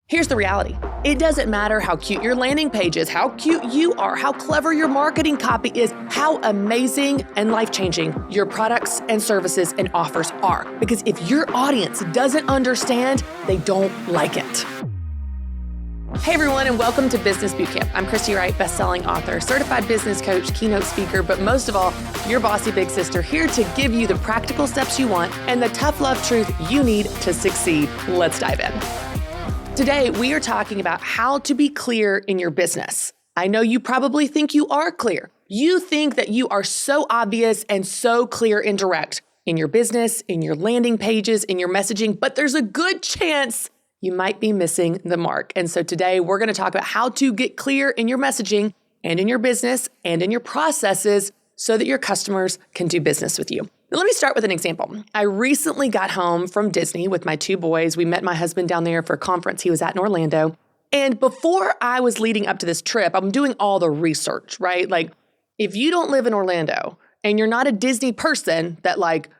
Here's the reality. It doesn't matter how cute your landing page is, how cute you are, how clever your marketing copy is, how amazing and life-changing your products and services and offers are. Because if your audience doesn't understand, they don't like it. Hey everyone, and welcome to Business Bootcamp. I'm Christy, Wright, best-selling author, certified business coach, keynote speaker, but most of all, your bossy big sister, here to give you the practical steps you want and the tough love truth you need to succeed. Let's dive in. Today, we are talking about how to be clear in your business. I know you probably think you are clear. You think that you are so obvious and so clear and direct in your business, in your landing pages, in your messaging, but there's a good chance you might be missing the mark. And so today, we're going to talk about how to get clear in your messaging and in your business and in your processes so that your customers can do business with you. Now, let me start with an example. I recently got home from Disney with my two boys. We met my husband down there for a conference he was at in Orlando. And before I was leading up to this trip, I'm doing all the research, right? Like, if you don't live in Orlando and you're not a Disney person that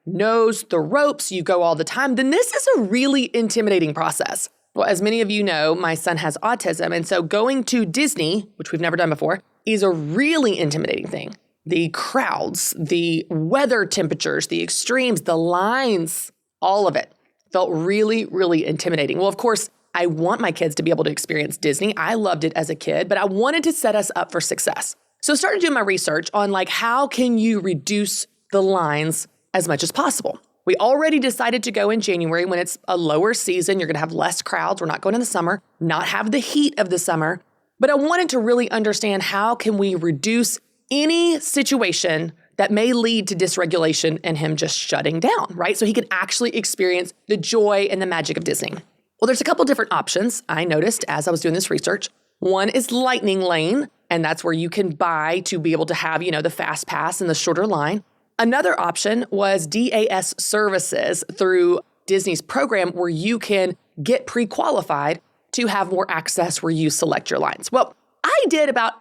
knows the ropes, you go all the time, then this is a really intimidating process. Well, as many of you know, my son has autism. And so going to Disney, which we've never done before, is a really intimidating thing. The crowds, the weather temperatures, the extremes, the lines, all of it felt really, really intimidating. Well, of course, I want my kids to be able to experience Disney. I loved it as a kid, but I wanted to set us up for success. So I started doing my research on how can you reduce the lines as much as possible. We already decided to go in January when it's a lower season. You're going to have less crowds. We're not going in the summer, not have the heat of the summer. But I wanted to really understand how can we reduce any situation that may lead to dysregulation and him just shutting down, right? So he can actually experience the joy and the magic of Disney. Well, there's a couple different options I noticed as I was doing this research. One is Lightning Lane, and that's where you can buy to be able to have, the fast pass and the shorter line. Another option was DAS services through Disney's program where you can get pre-qualified to have more access where you select your lines. Well, I did about,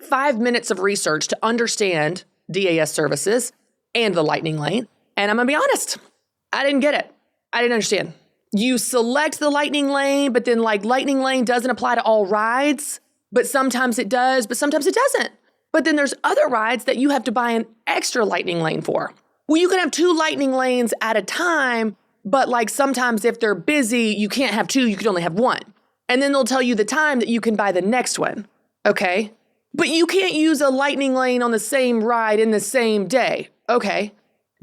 5 minutes of research to understand DAS services and the Lightning Lane. And I'm going to be honest, I didn't get it. I didn't understand. You select the Lightning Lane, but then Lightning Lane doesn't apply to all rides, but sometimes it does, but sometimes it doesn't. But then there's other rides that you have to buy an extra Lightning Lane for. Well, you can have two Lightning Lanes at a time, but sometimes if they're busy, you can't have two, you can only have one. And then they'll tell you the time that you can buy the next one. Okay. But you can't use a Lightning Lane on the same ride in the same day. Okay.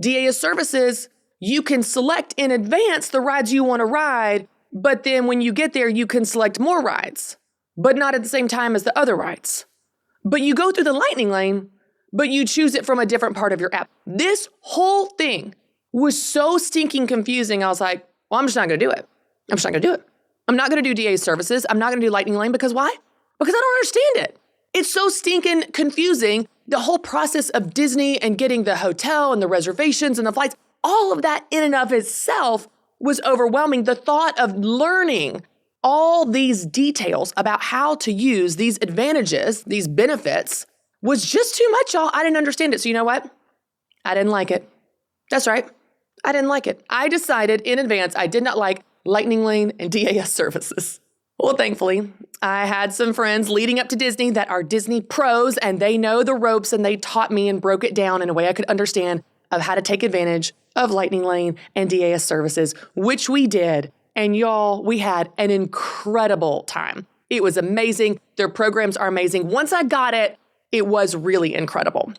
DAS services, you can select in advance the rides you want to ride, but then when you get there, you can select more rides, but not at the same time as the other rides. But you go through the Lightning Lane, but you choose it from a different part of your app. This whole thing was so stinking confusing. I was like, well, I'm just not going to do it. I'm just not going to do it. I'm not going to do DAS services. I'm not going to do Lightning Lane because why? Because I don't understand it. It's so stinking confusing. The whole process of Disney and getting the hotel and the reservations and the flights, all of that in and of itself was overwhelming. The thought of learning all these details about how to use these advantages, these benefits, was just too much, y'all. I didn't understand it. So you know what? I didn't like it. That's right. I didn't like it. I decided in advance I did not like Lightning Lane and DAS services. Well, thankfully, I had some friends leading up to Disney that are Disney pros, and they know the ropes, and they taught me and broke it down in a way I could understand of how to take advantage of Lightning Lane and DAS services, which we did. And y'all, we had an incredible time. It was amazing. Their programs are amazing. Once I got it, it was really incredible.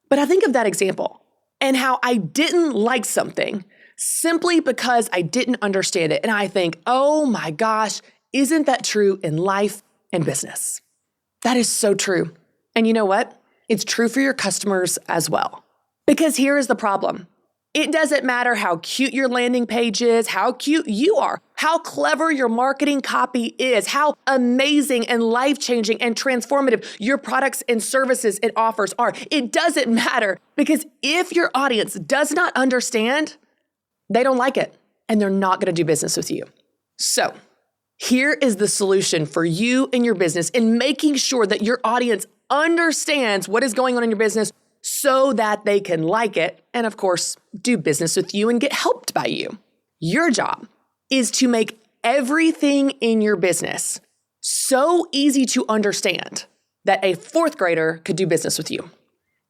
But I think of that example and how I didn't like something simply because I didn't understand it. And I think, oh my gosh, isn't that true in life and business? That is so true. And you know what? It's true for your customers as well. Because here is the problem. It doesn't matter how cute your landing page is, how cute you are, how clever your marketing copy is, how amazing and life-changing and transformative your products and services and offers are. It doesn't matter because if your audience does not understand, they don't like it and they're not going to do business with you. So here is the solution for you and your business in making sure that your audience understands what is going on in your business so that they can like it and, of course, do business with you and get helped by you. Your job is to make everything in your business so easy to understand that a fourth grader could do business with you.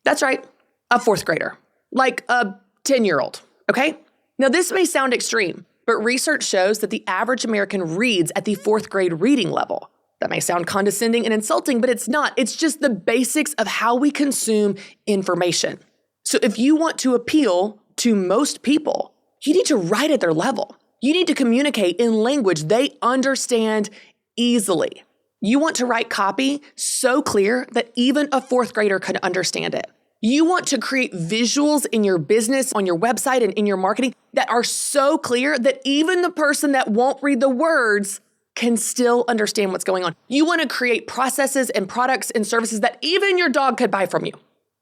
That's right, a fourth grader, like a 10-year-old, okay? Now, this may sound extreme, but research shows that the average American reads at the fourth grade reading level. That may sound condescending and insulting, but it's not. It's just the basics of how we consume information. So if you want to appeal to most people, you need to write at their level. You need to communicate in language they understand easily. You want to write copy so clear that even a fourth grader can understand it. You want to create visuals in your business, on your website, and in your marketing that are so clear that even the person that won't read the words can still understand what's going on. You want to create processes and products and services that even your dog could buy from you.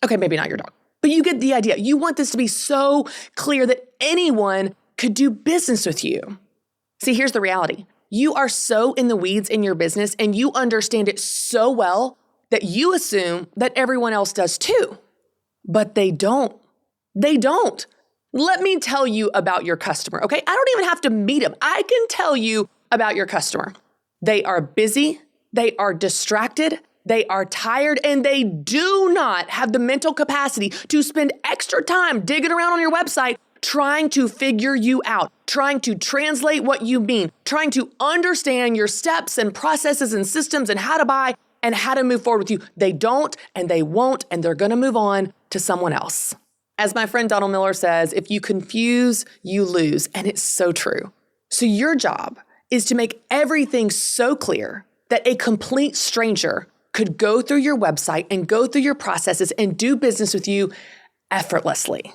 Okay, maybe not your dog, but you get the idea. You want this to be so clear that anyone could do business with you. See, here's the reality. You are so in the weeds in your business and you understand it so well that you assume that everyone else does too. But they don't. They don't. Let me tell you about your customer, okay? I don't even have to meet them. I can tell you about your customer. They are busy, they are distracted, they are tired, and they do not have the mental capacity to spend extra time digging around on your website trying to figure you out, trying to translate what you mean, trying to understand your steps and processes and systems and how to buy and how to move forward with you. They don't, and they won't, and they're gonna move on to someone else. As my friend Donald Miller says, if you confuse, you lose, and it's so true. So your job is to make everything so clear that a complete stranger could go through your website and go through your processes and do business with you effortlessly.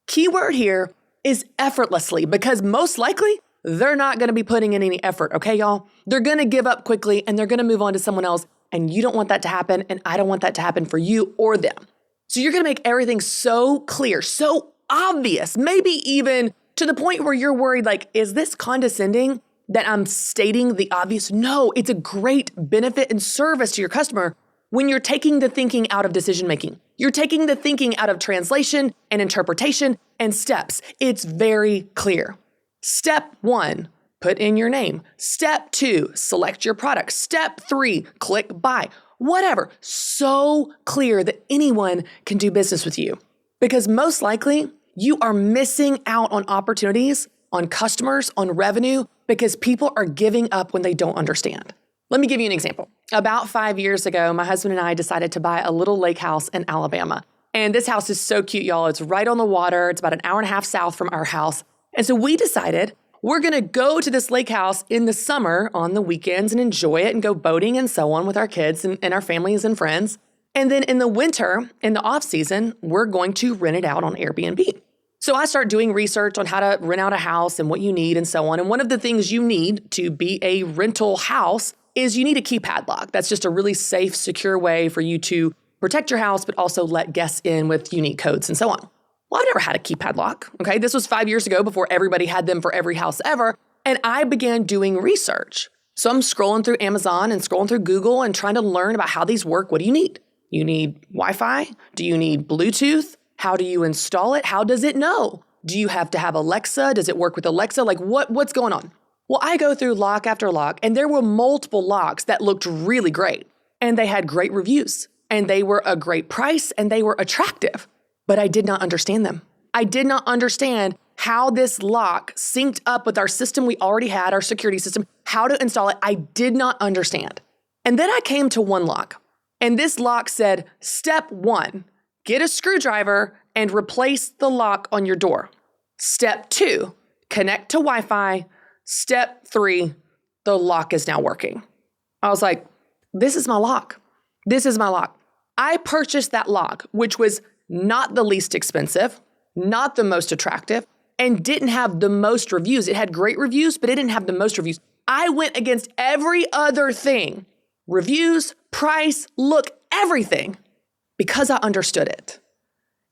Keyword here is effortlessly, because most likely they're not going to be putting in any effort, okay, y'all? They're going to give up quickly and they're going to move on to someone else, and you don't want that to happen, and I don't want that to happen for you or them. So you're going to make everything so clear, so obvious, maybe even to the point where you're worried, like, is this condescending that I'm stating the obvious? No, it's a great benefit and service to your customer when you're taking the thinking out of decision-making. You're taking the thinking out of translation and interpretation and steps. It's very clear. Step 1, put in your name. Step 2, select your product. Step 3, click buy. Whatever. So clear that anyone can do business with you. Because most likely, you are missing out on opportunities, on customers, on revenue, because people are giving up when they don't understand. Let me give you an example. About 5 years ago, my husband and I decided to buy a little lake house in Alabama. And this house is so cute, y'all. It's right on the water. It's about an hour and a half south from our house. And so we decided we're going to go to this lake house in the summer on the weekends and enjoy it and go boating and so on with our kids and our families and friends. And then in the winter, in the off season, we're going to rent it out on Airbnb. So I start doing research on how to rent out a house and what you need and so on. And one of the things you need to be a rental house is you need a key padlock. That's just a really safe, secure way for you to protect your house, but also let guests in with unique codes and so on. Well, I've never had a key padlock, okay? This was 5 years ago before everybody had them for every house ever. And I began doing research. So I'm scrolling through Amazon and scrolling through Google and trying to learn about how these work. What do you need? You need Wi-Fi? Do you need Bluetooth? How do you install it? How does it know? Do you have to have Alexa? Does it work with Alexa? Like what's going on? Well, I go through lock after lock, and there were multiple locks that looked really great. And they had great reviews, and they were a great price, and they were attractive. But I did not understand them. I did not understand how this lock synced up with our system we already had, our security system, how to install it. I did not understand. And then I came to one lock, and this lock said, step 1, get a screwdriver and replace the lock on your door. Step 2, connect to Wi-Fi. Step 3, the lock is now working. I was like, this is my lock. This is my lock. I purchased that lock, which was not the least expensive, not the most attractive, and didn't have the most reviews. It had great reviews, but it didn't have the most reviews. I went against every other thing, reviews, price, look, everything, because I understood it.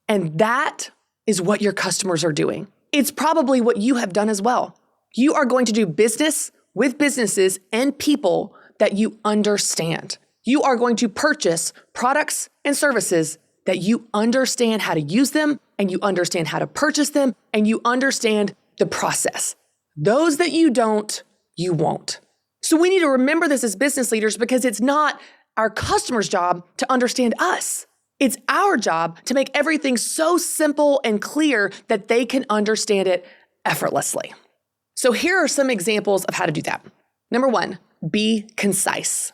And that is what your customers are doing. It's probably what you have done as well. You are going to do business with businesses and people that you understand. You are going to purchase products and services that you understand how to use them, and you understand how to purchase them, and you understand the process. Those that you don't, you won't. So we need to remember this as business leaders because it's not our customer's job to understand us. It's our job to make everything so simple and clear that they can understand it effortlessly. So here are some examples of how to do that. Number 1, be concise.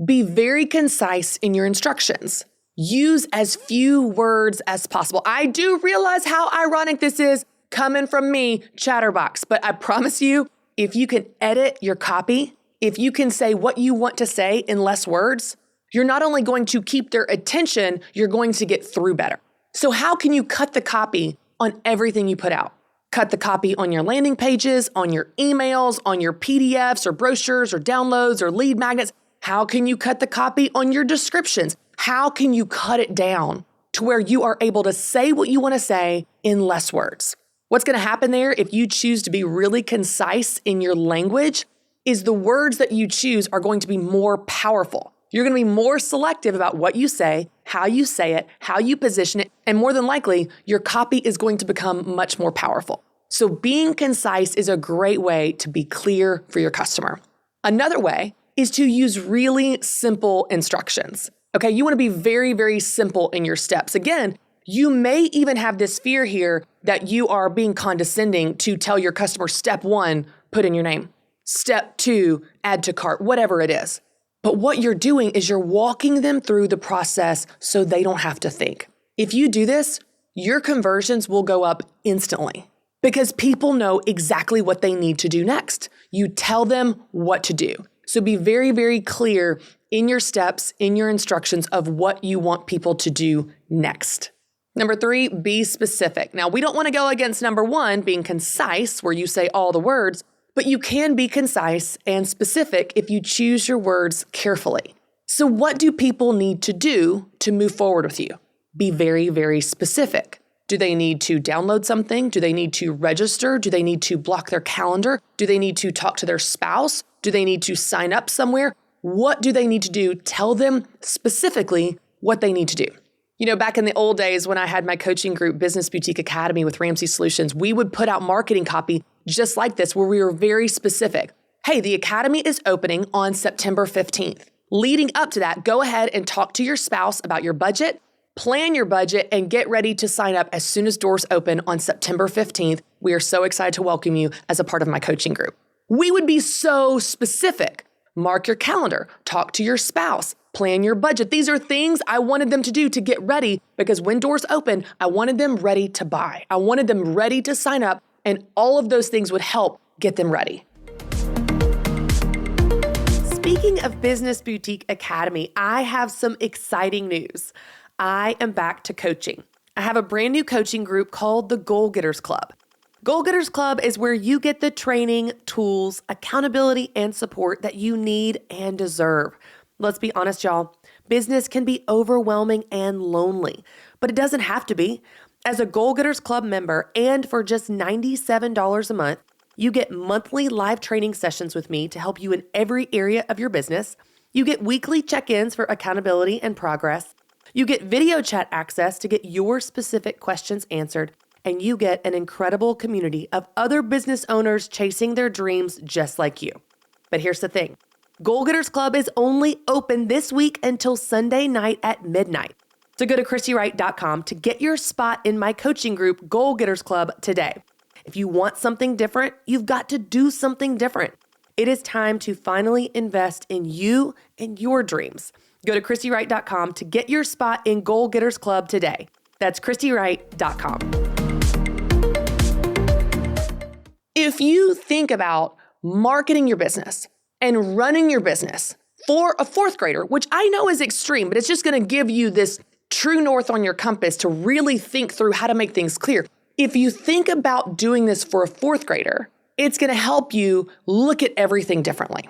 Be very concise in your instructions. Use as few words as possible. I do realize how ironic this is coming from me, Chatterbox, but I promise you, if you can edit your copy, if you can say what you want to say in less words, you're not only going to keep their attention, you're going to get through better. So how can you cut the copy on everything you put out? Cut the copy on your landing pages, on your emails, on your PDFs or brochures or downloads or lead magnets. How can you cut the copy on your descriptions? How can you cut it down to where you are able to say what you want to say in less words? What's going to happen there if you choose to be really concise in your language is the words that you choose are going to be more powerful. You're going to be more selective about what you say, how you say it, how you position it, and more than likely, your copy is going to become much more powerful. So being concise is a great way to be clear for your customer. Another way is to use really simple instructions. Okay, you want to be very, very simple in your steps. Again, you may even have this fear here that you are being condescending to tell your customer, step 1, put in your name. Step 2, add to cart, whatever it is. But what you're doing is you're walking them through the process so they don't have to think. If you do this, your conversions will go up instantly because people know exactly what they need to do next. You tell them what to do. So be very, very clear in your steps, in your instructions of what you want people to do next. Number 3, be specific. Now, we don't want to go against number 1, being concise, where you say all the words, but you can be concise and specific if you choose your words carefully. So what do people need to do to move forward with you? Be very, very specific. Do they need to download something? Do they need to register? Do they need to block their calendar? Do they need to talk to their spouse? Do they need to sign up somewhere? What do they need to do? Tell them specifically what they need to do. You know, back in the old days when I had my coaching group, Business Boutique Academy with Ramsey Solutions, we would put out marketing copy just like this, where we were very specific. Hey, the Academy is opening on September 15th. Leading up to that, go ahead and talk to your spouse about your budget, plan your budget, and get ready to sign up as soon as doors open on September 15th. We are so excited to welcome you as a part of my coaching group. We would be so specific. Mark your calendar, talk to your spouse, plan your budget. These are things I wanted them to do to get ready because when doors open, I wanted them ready to buy. I wanted them ready to sign up, and all of those things would help get them ready. Speaking of Business Boutique Academy, I have some exciting news. I am back to coaching. I have a brand new coaching group called the Goalgetters Club. Goalgetters Club is where you get the training, tools, accountability, and support that you need and deserve. Let's be honest, y'all. Business can be overwhelming and lonely, but it doesn't have to be. As a Goalgetters Club member and for just $97 a month, you get monthly live training sessions with me to help you in every area of your business. You get weekly check-ins for accountability and progress. You get video chat access to get your specific questions answered. And you get an incredible community of other business owners chasing their dreams just like you. But here's the thing. Goalgetters Club is only open this week until Sunday night at midnight. So go to ChristyWright.com to get your spot in my coaching group, Goalgetters Club, today. If you want something different, you've got to do something different. It is time to finally invest in you and your dreams. Go to ChristyWright.com to get your spot in Goalgetters Club today. That's ChristyWright.com. If you think about marketing your business and running your business for a fourth grader, which I know is extreme, but it's just going to give you this true north on your compass to really think through how to make things clear. If you think about doing this for a fourth grader, it's going to help you look at everything differently.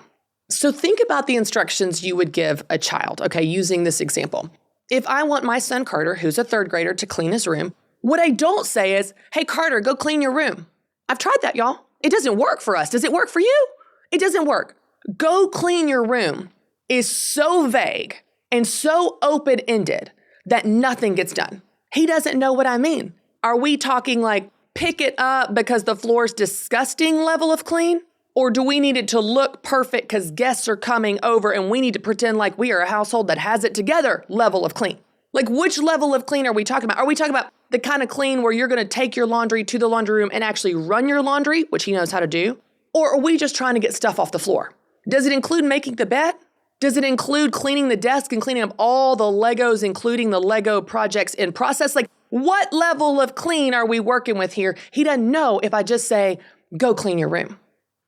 So think about the instructions you would give a child, okay, using this example. If I want my son Carter, who's a third grader, to clean his room, what I don't say is, hey, Carter, go clean your room. I've tried that, y'all. It doesn't work for us. Does it work for you? It doesn't work. Go clean your room is so vague and so open-ended that nothing gets done. He doesn't know what I mean. Are we talking like pick it up because the floor's disgusting level of clean? Or do we need it to look perfect because guests are coming over and we need to pretend like we are a household that has it together level of clean? Like, which level of clean are we talking about? Are we talking about the kind of clean where you're going to take your laundry to the laundry room and actually run your laundry, which he knows how to do? Or are we just trying to get stuff off the floor? Does it include making the bed? Does it include cleaning the desk and cleaning up all the Legos, including the Lego projects in process? Like, what level of clean are we working with here? He doesn't know if I just say, go clean your room.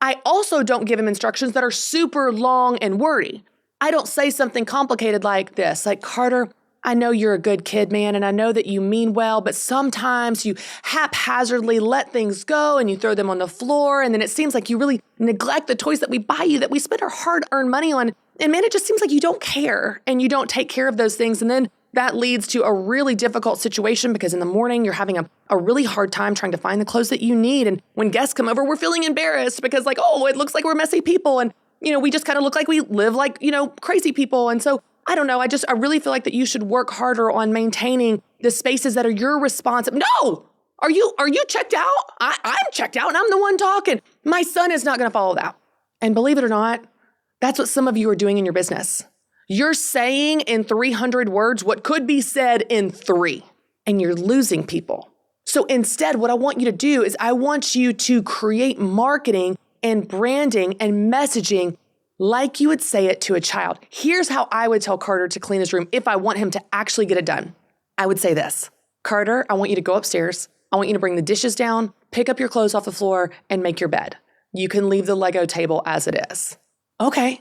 I also don't give him instructions that are super long and wordy. I don't say something complicated like this, like, Carter, I know you're a good kid, man, and I know that you mean well, but sometimes you haphazardly let things go and you throw them on the floor, and then it seems like you really neglect the toys that we buy you, that we spend our hard-earned money on. And man, it just seems like you don't care and you don't take care of those things. And then that leads to a really difficult situation because in the morning you're having a really hard time trying to find the clothes that you need. And when guests come over, we're feeling embarrassed because like, oh, it looks like we're messy people. And, we just kind of look like we live like, crazy people. And so I don't know. I really feel like that you should work harder on maintaining the spaces that are your responsibility. No, are you checked out? I'm checked out and I'm the one talking. My son is not going to follow that. And believe it or not, that's what some of you are doing in your business. You're saying in 300 words what could be said in 3, and you're losing people. So instead, what I want you to do is I want you to create marketing and branding and messaging like you would say it to a child. Here's how I would tell Carter to clean his room if I want him to actually get it done. I would say this, Carter, I want you to go upstairs. I want you to bring the dishes down, pick up your clothes off the floor, and make your bed. You can leave the Lego table as it is. Okay,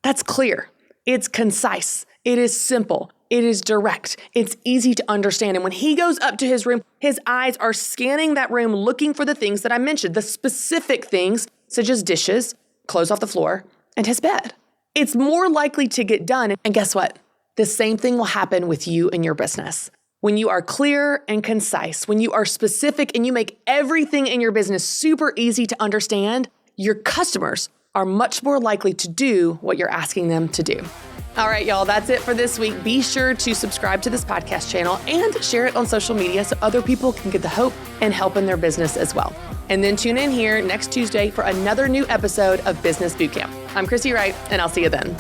that's clear. It's concise. It is simple. It is direct. It's easy to understand. And when he goes up to his room, his eyes are scanning that room, looking for the things that I mentioned, the specific things such as dishes, clothes off the floor, and his bed. It's more likely to get done. And guess what? The same thing will happen with you and your business. When you are clear and concise, when you are specific and you make everything in your business super easy to understand, your customers are much more likely to do what you're asking them to do. All right, y'all, that's it for this week. Be sure to subscribe to this podcast channel and share it on social media so other people can get the hope and help in their business as well. And then tune in here next Tuesday for another new episode of Business Bootcamp. I'm Christy Wright, and I'll see you then.